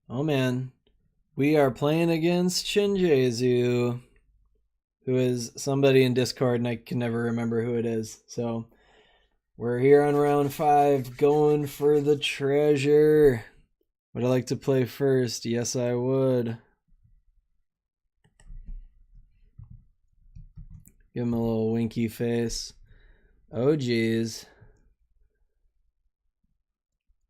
Oh man, we are playing against Shinjezu, who is somebody in Discord, and I can never remember who it is. So we're here on round 5, going for the treasure. Would I like to play first? Yes, I would. Give him a little winky face. Oh, geez.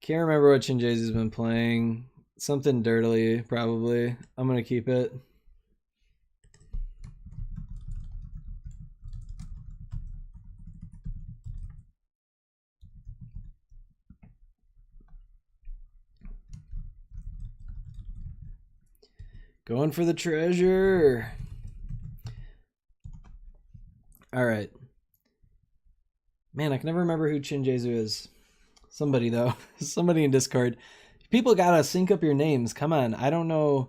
Can't remember what Shinjezu's been playing. Something dirtily, probably. I'm going to keep it. Going for the treasure. All right. Man, I can never remember who Shinjezu is. Somebody, though. Somebody in Discord. People gotta sync up your names. Come on. I don't know.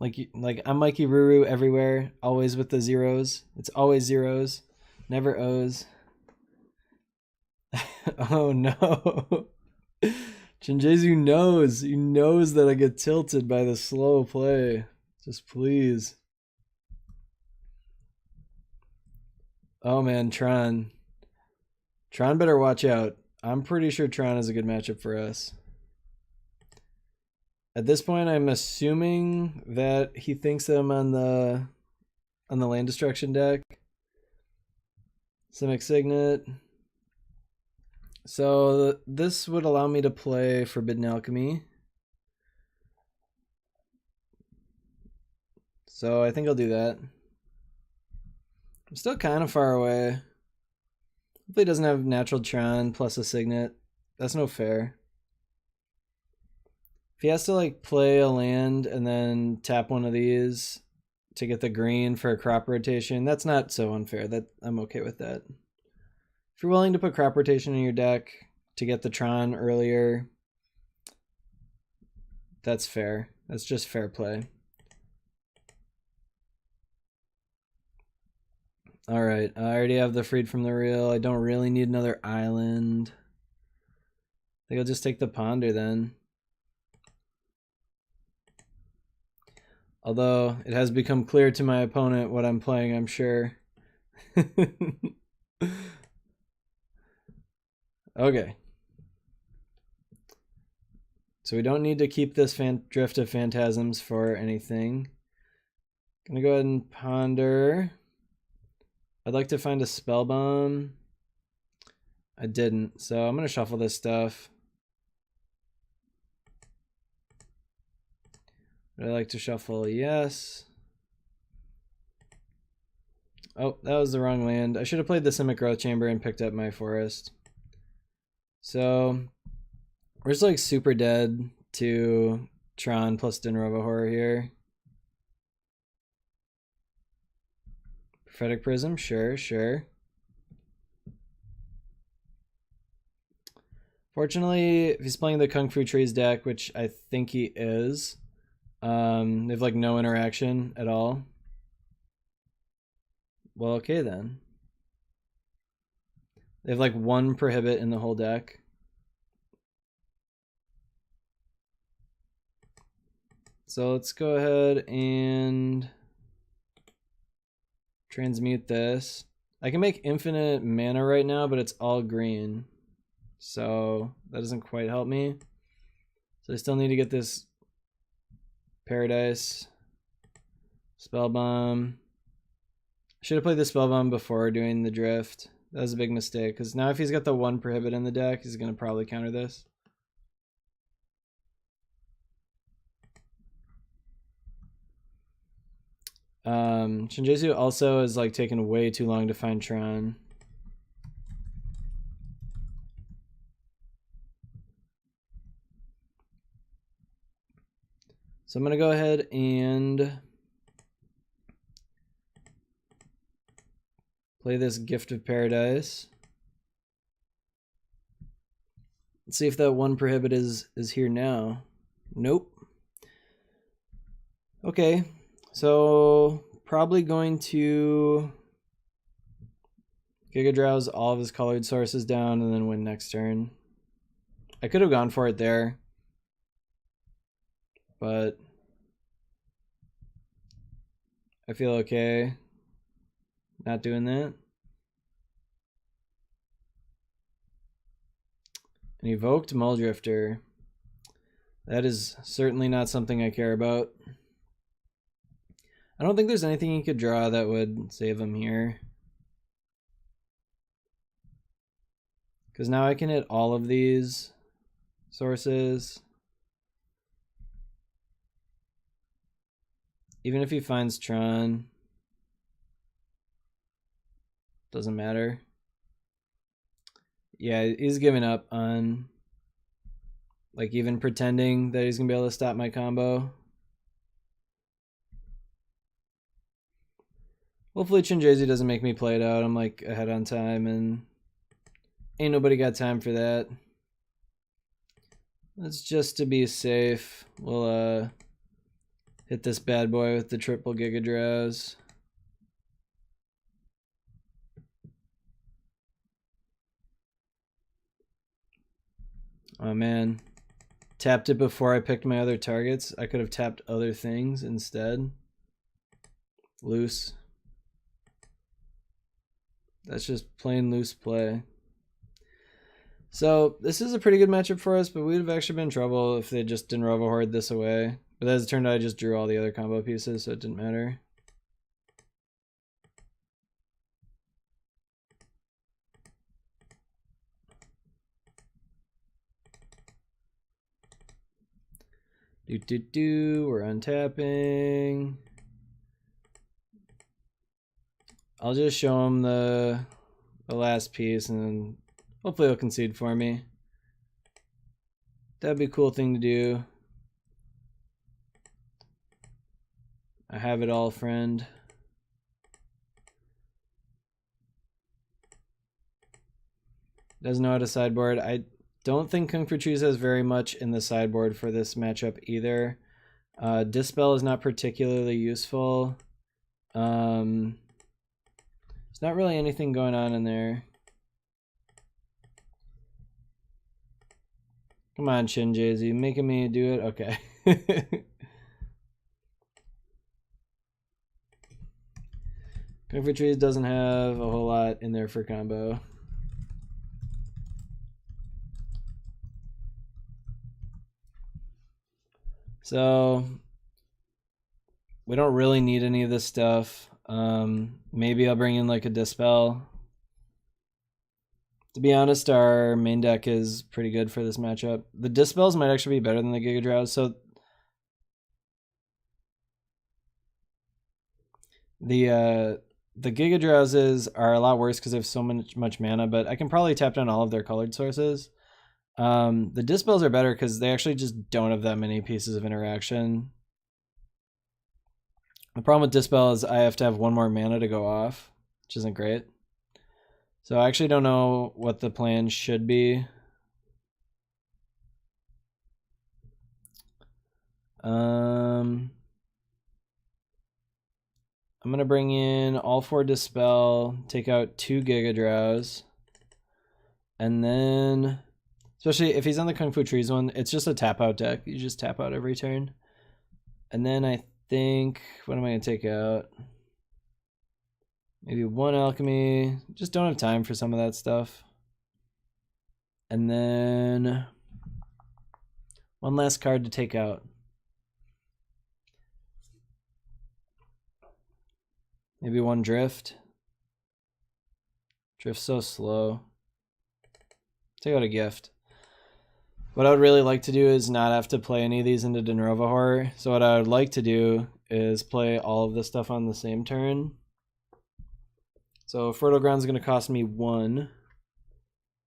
Like I'm Mikey Ruru everywhere. Always with the zeros. It's always zeros. Never O's. Oh, no. Shinjezu knows. He knows that I get tilted by the slow play. Just please. Oh, man. Tron. Tron better watch out. I'm pretty sure Tron is a good matchup for us. At this point, I'm assuming that he thinks that I'm on the land destruction deck. Simic Signet. So this would allow me to play Forbidden Alchemy. So I think I'll do that. I'm still kind of far away. Hopefully he doesn't have natural Tron plus a Signet. That's no fair. If he has to like play a land and then tap one of these to get the green for a crop rotation, that's not so unfair. That I'm okay with that. If you're willing to put crop rotation in your deck to get the Tron earlier, that's fair. That's just fair play. All right, I already have the Freed from the Real. I don't really need another island. I think I'll just take the Ponder then. Although it has become clear to my opponent what I'm playing, I'm sure. Okay. So we don't need to keep this Drift of Phantasms for anything. Gonna go ahead and ponder. I'd like to find a Spell Bomb. I didn't, so I'm gonna shuffle this stuff. Would I like to shuffle? Yes. Oh, that was the wrong land. I should have played the Simic Growth Chamber and picked up my forest. So we're just like super dead to Tron plus Dinrova Horror here. Prophetic Prism, sure. Fortunately, if he's playing the Kung Fu Trees deck, which I think he is, they have like no interaction at all. Well, okay then. They have like one prohibit in the whole deck. So let's go ahead and transmute this. I can make infinite mana right now, but it's all green. So that doesn't quite help me. So I still need to get this Paradise. Spell Bomb. Should have played the Spell Bomb before doing the Drift. That was a big mistake, because now if he's got the one prohibit in the deck, he's going to probably counter this. Shinjezu also is like taking way too long to find Tron. So I'm going to go ahead and play this Gift of Paradise. Let's see if that one prohibit is here now. Nope. Okay, so probably going to Giga Drowse all of his colored sources down and then win next turn. I could have gone for it there. but I feel okay not doing that. An evoked Muldrifter. That is certainly not something I care about. I don't think there's anything he could draw that would save him here. Because now I can hit all of these sources. Even if he finds Tron, doesn't matter. Yeah, he's giving up on like even pretending that he's gonna be able to stop my combo. Hopefully Chinjezu doesn't make me play it out. I'm like ahead on time and ain't nobody got time for that. Let's just to be safe, we'll hit this bad boy with the triple Giga Drowse. Oh man, tapped it before I picked my other targets. I could have tapped other things instead. Loose. That's just plain loose play. So this is a pretty good matchup for us, but we'd have actually been in trouble if they just Dinrova Horde this away. But as it turned out, I just drew all the other combo pieces, so it didn't matter. We're untapping. I'll just show him the last piece and then hopefully he'll concede for me. That'd be a cool thing to do. I have it all, friend. Doesn't know how to sideboard. I don't think Kung Fu Trees has very much in the sideboard for this matchup either. Dispel is not particularly useful. There's not really anything going on in there. Come on, Chinjezu, making me do it? Okay. Kung Fu Trees doesn't have a whole lot in there for combo. So we don't really need any of this stuff. Maybe I'll bring in like a Dispel. To be honest, our main deck is pretty good for this matchup. The Dispels might actually be better than the Giga Drowse. So the Giga Drowses are a lot worse because they have so much mana, but I can probably tap down all of their colored sources. The Dispels are better because they actually just don't have that many pieces of interaction. The problem with Dispel is I have to have one more mana to go off, which isn't great. So I actually don't know what the plan should be. I'm going to bring in all 4 Dispel, take out 2 Giga Drowse, and then, especially if he's on the Kung Fu Trees one, it's just a tap out deck. You just tap out every turn. And then I think, what am I going to take out? Maybe 1 Alchemy. Just don't have time for some of that stuff. And then 1 last card to take out. Maybe 1 Drift. Drift's so slow. Take out a Gift. What I would really like to do is not have to play any of these into Dinrova Horror. So what I would like to do is play all of this stuff on the same turn. So Fertile Ground's going to cost me 1,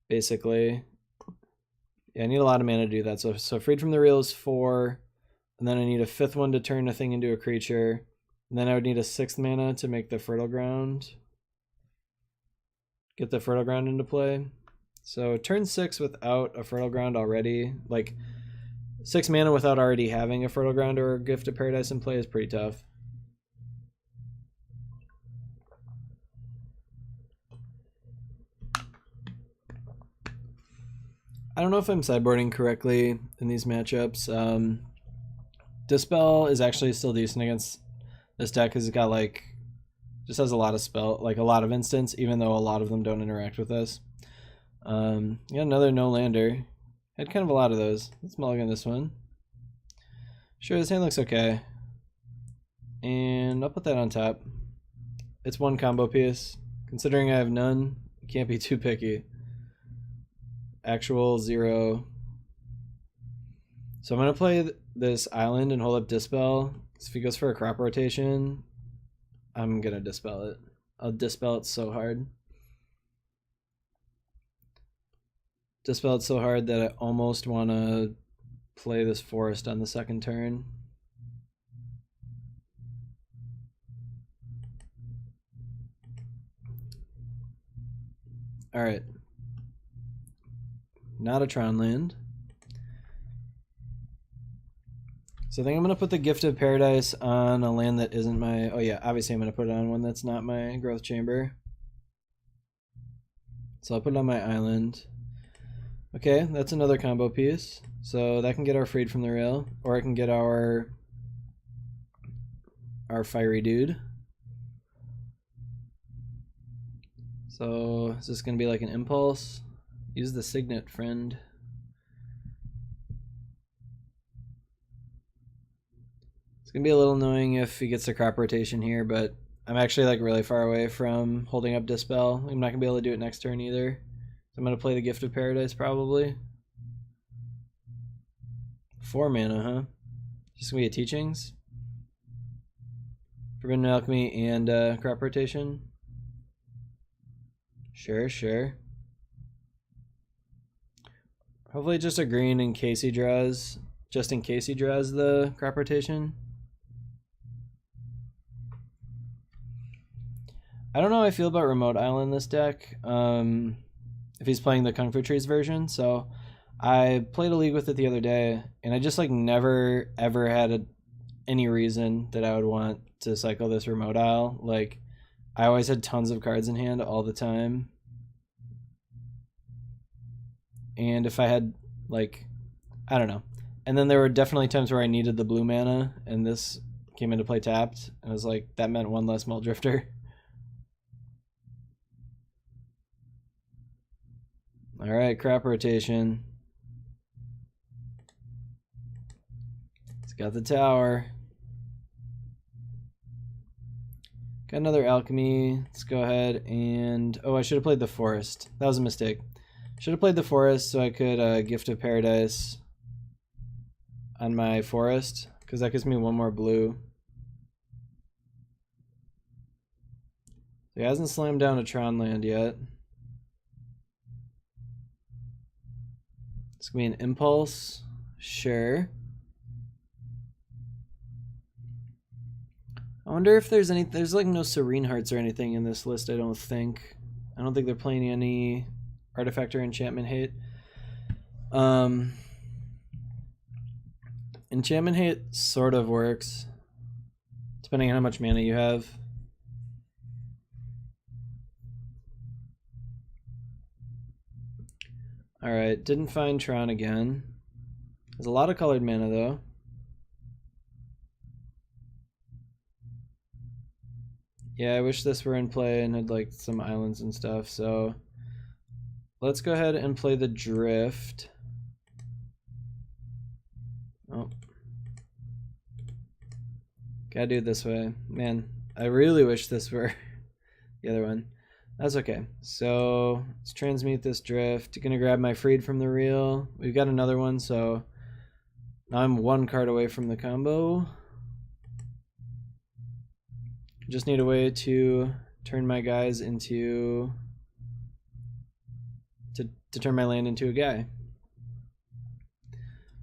basically. Yeah, I need a lot of mana to do that. So Freed from the Reel is 4, and then I need a 5th one to turn a thing into a creature. And then I would need a 6th mana to make the Fertile Ground. Get the Fertile Ground into play. So turn 6 without a Fertile Ground already, like 6 mana without already having a Fertile Ground or a Gift of Paradise in play is pretty tough. I don't know if I'm sideboarding correctly in these matchups. Dispel is actually still decent against this deck because it's got like, just has a lot of spell, like a lot of instants, even though a lot of them don't interact with us. Yeah, another no lander. Had kind of a lot of those. Let's mulligan this one. Sure, this hand looks okay. And I'll put that on top. It's one combo piece. Considering I have none, you can't be too picky. Actual 0. So I'm going to play this island and hold up Dispel. So if he goes for a crop rotation, I'm going to Dispel it. I'll Dispel it so hard. Dispel it so hard that I almost want to play this forest on the second turn. All right. Not a Tron land. So I think I'm going to put the Gift of Paradise on a land that isn't my... Oh yeah, obviously I'm going to put it on one that's not my Growth Chamber. So I'll put it on my island. Okay, that's another combo piece. So that can get our Freed from the Rail, or I can get our Fiery Dude. So is this going to be like an Impulse? Use the Signet, friend. It's going to be a little annoying if he gets a crop rotation here, but I'm actually like really far away from holding up Dispel. I'm not going to be able to do it next turn either. So I'm going to play the Gift of Paradise probably. 4 mana, huh? Just going to be a Teachings. Forbidden Alchemy and crop rotation. Sure, sure. Hopefully just a green in case he draws, just in case he draws the crop rotation. I don't know how I feel about Remote Island this deck. If he's playing the Kung Fu Trees version. So I played a league with it the other day, and I just like never ever had any reason that I would want to cycle this Remote Isle. Like I always had tons of cards in hand all the time. And if I had, like, I don't know. And then there were definitely times where I needed the blue mana, and this came into play tapped. And I was like, that meant one less Mull Drifter. Alright, crop rotation. It's got the tower. Got another alchemy. Let's go ahead and... Oh, I should have played the forest. That was a mistake. Should have played the forest so I could Gift of Paradise on my forest, because that gives me one more blue. He hasn't slammed down a Tron land yet. It's going to be an Impulse. Sure. I wonder if there's any... There's like no Serene Hearts or anything in this list, I don't think. I don't think they're playing any Artifact or Enchantment Hate. Enchantment Hate sort of works, depending on how much mana you have. Alright, didn't find Tron again. There's a lot of colored mana though. Yeah, I wish this were in play and had like some islands and stuff, so let's go ahead and play the Drift. Oh. Gotta do it this way. Man, I really wish this were the other one. That's okay. So let's transmute this Drift. Gonna grab my Freed from the Reel. We've got another one, so now I'm one card away from the combo. Just need a way to turn my guys into... to turn my land into a guy.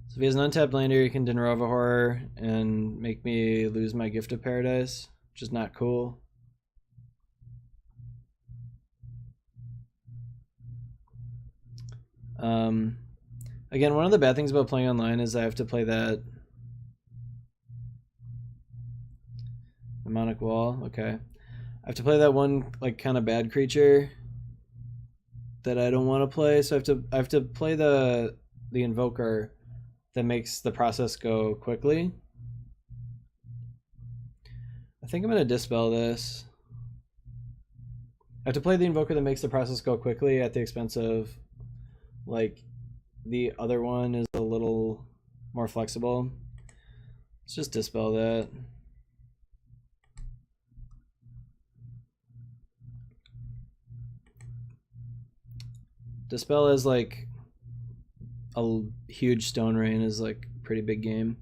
So if he has an untapped lander, he can Dinrova Horror and make me lose my Gift of Paradise, which is not cool. Again, one of the bad things about playing online is I have to play that Demonic Wall. Okay, I have to play that one like kind of bad creature that I don't want to play, so I have to play the Invoker that makes the process go quickly. think I'm gonna dispel this. I have to play the invoker that makes the process go quickly at the expense of, like, the other one is a little more flexible. Let's just dispel that. Dispel is like a huge stone rain is like a pretty big game.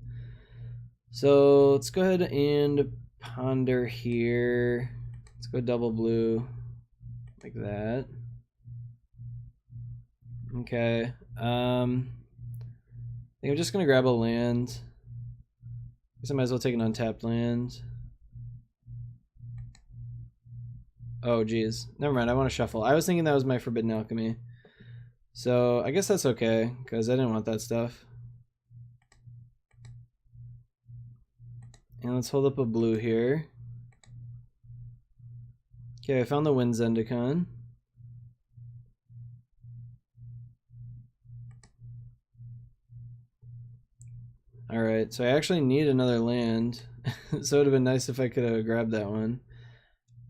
So let's go ahead and ponder here. Let's go double blue like that. Okay. I think I'm just gonna grab a land. Guess I might as well take an untapped land. Oh geez. Never mind, I want to shuffle. I was thinking that was my Forbidden Alchemy. So I guess that's okay, because I didn't want that stuff. And let's hold up a blue here. Okay, I found the Wind Zendikon. Alright, so I actually need another land. So it would have been nice if I could have grabbed that one.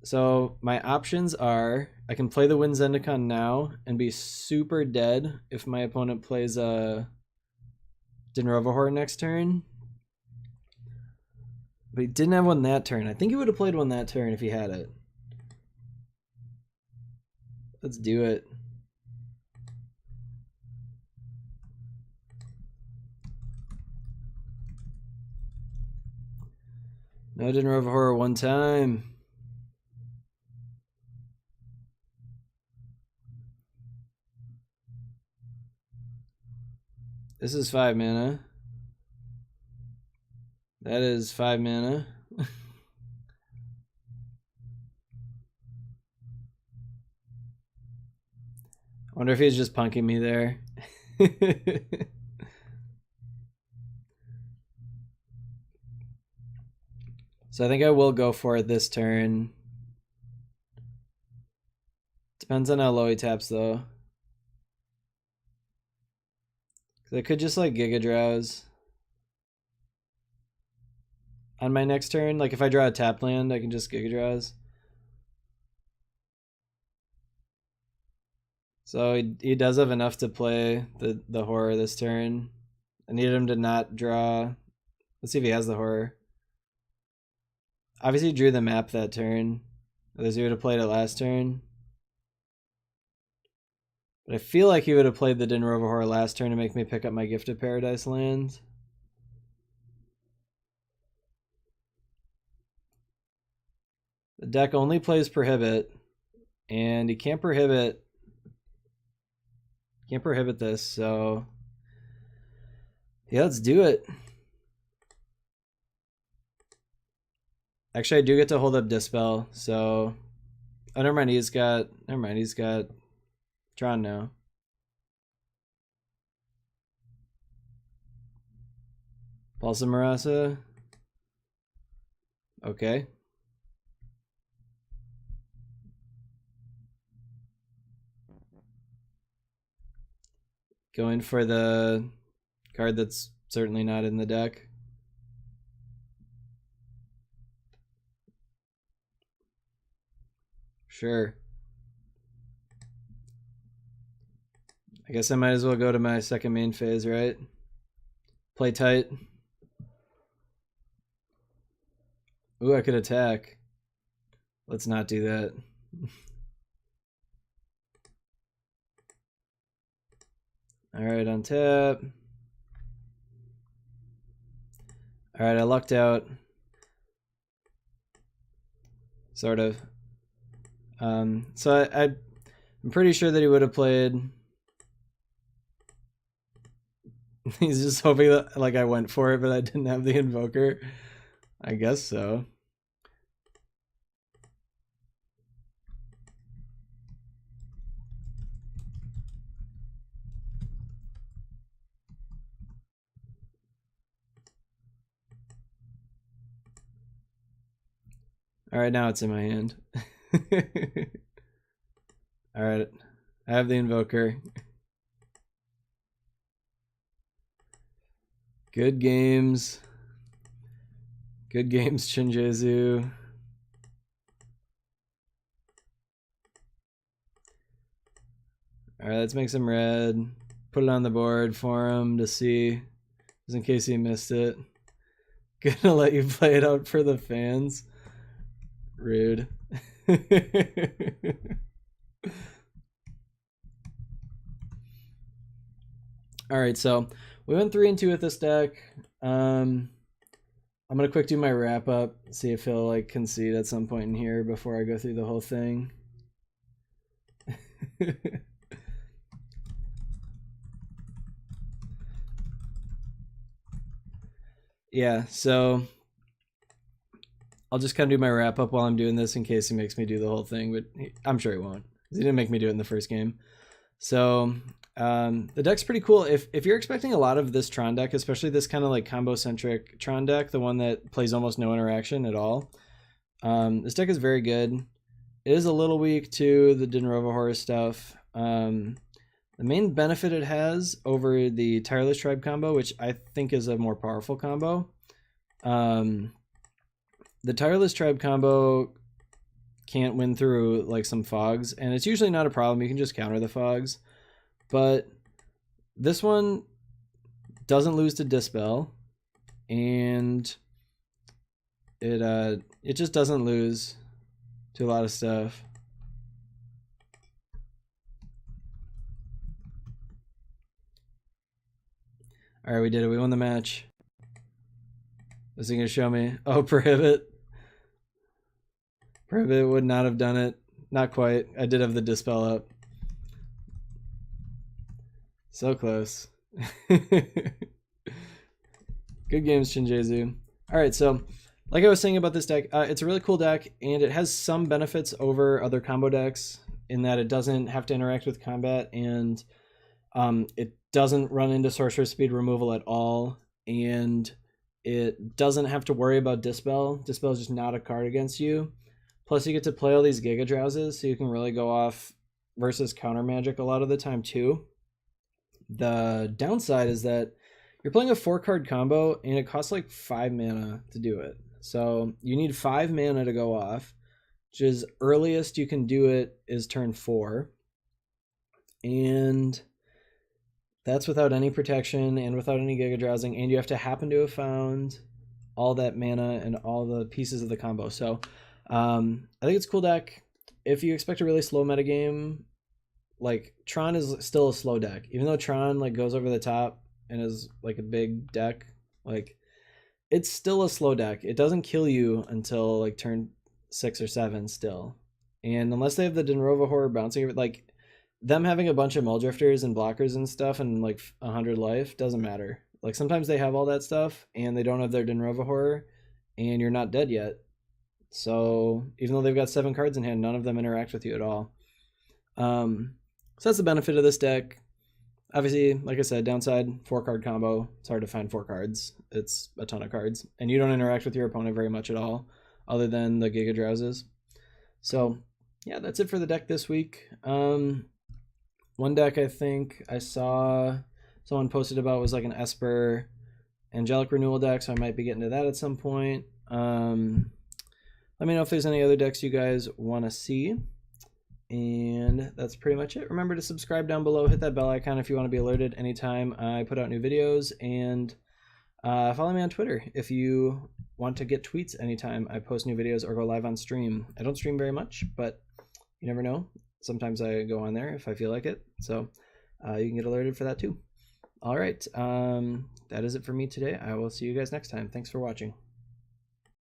So my options are, I can play the Wind Zendikon now and be super dead if my opponent plays a Dinrova Horde next turn. But he didn't have one that turn. I think he would have played one that turn if he had it. Let's do it. No Dinrova Horror one time. This is 5 mana. That is 5 mana. I wonder if he's just punking me there. So I think I will go for it this turn. Depends on how low he taps though. I could just like Giga Drowse on my next turn. Like if I draw a tap land, I can just Giga Drowse. So he does have enough to play the horror this turn. I need him to not draw. Let's see if he has the horror. Obviously he drew the map that turn. Otherwise he would have played it last turn. But I feel like he would have played the Dinrova Horror last turn to make me pick up my Gift of Paradise land. The deck only plays Prohibit, and he can't prohibit this, so yeah, let's do it. Actually, I do get to hold up Dispel, so oh, never mind, he's got Tron now. Pulse of Marasa. Okay. Going for the card that's certainly not in the deck. Sure. I guess I might as well go to my second main phase, right? Play tight. Ooh, I could attack. Let's not do that. Alright, on tap. Alright, I lucked out. Sort of. So I'm pretty sure that he would have played. He's just hoping that like I went for it, but I didn't have the invoker. I guess so. All right, now it's in my hand. All right, I have the invoker. Good games. Good games, Chinjezu. All right, let's make some red. Put it on the board for him to see, just in case he missed it. Gonna let you play it out for the fans. Rude. All right, so we went 3 and 2 with this deck. I'm gonna quick do my wrap up, see if he'll like concede at some point in here before I go through the whole thing. Yeah, so I'll just kind of do my wrap up while I'm doing this in case he makes me do the whole thing, but I'm sure he won't. He didn't make me do it in the first game. So the deck's pretty cool. If you're expecting a lot of this Tron deck, especially this kind of like combo-centric Tron deck, the one that plays almost no interaction at all, this deck is very good. It is a little weak to the Dinrova horror stuff. The main benefit it has over the Tireless Tribe combo, which I think is a more powerful combo, the Tireless Tribe combo can't win through like some fogs, and it's usually not a problem. You can just counter the fogs. But this one doesn't lose to Dispel, and it just doesn't lose to a lot of stuff. All right, we did it. We won the match. Is he gonna show me? Oh, Prohibit. Prohibit would not have done it. Not quite. I did have the Dispel up. So close. Good games, Shinjezu. All right, so like I was saying about this deck, it's a really cool deck, and it has some benefits over other combo decks in that it doesn't have to interact with combat, and it doesn't run into sorcerer speed removal at all, and it doesn't have to worry about Dispel. Dispel is just not a card against you. Plus, you get to play all these Giga Drowses, so you can really go off versus counter magic a lot of the time too. The downside is that you're playing a 4-card combo, and it costs like 5 mana to do it. So you need 5 mana to go off, which is earliest you can do it is turn 4. And that's without any protection and without any Giga Drowsing, and you have to happen to have found all that mana and all the pieces of the combo. So I think it's a cool deck. If you expect a really slow metagame, like Tron is still a slow deck. Even though Tron like goes over the top and is like a big deck, like it's still a slow deck. It doesn't kill you until like turn 6 or 7 still. And unless they have the Dinrova horror bouncing, like them having a bunch of Mull Drifters and blockers and stuff and like 100 life doesn't matter. Like sometimes they have all that stuff and they don't have their Dinrova horror, and you're not dead yet. So even though they've got 7 cards in hand, none of them interact with you at all. So that's the benefit of this deck. Obviously, like I said, downside, 4-card combo. It's hard to find 4 cards. It's a ton of cards. And you don't interact with your opponent very much at all, other than the Giga Drowses. So yeah, that's it for the deck this week. One deck I think I saw someone posted about was like an Esper Angelic Renewal deck, so I might be getting to that at some point. Let me know if there's any other decks you guys want to see. And that's pretty much it. Remember to subscribe down below, hit that bell icon if you want to be alerted anytime I put out new videos, and follow me on Twitter if you want to get tweets anytime I post new videos or go live on stream. I don't stream very much, but you never know. Sometimes I go on there if I feel like it, so you can get alerted for that too. All right, that is it for me today. I will see you guys next time. Thanks for watching.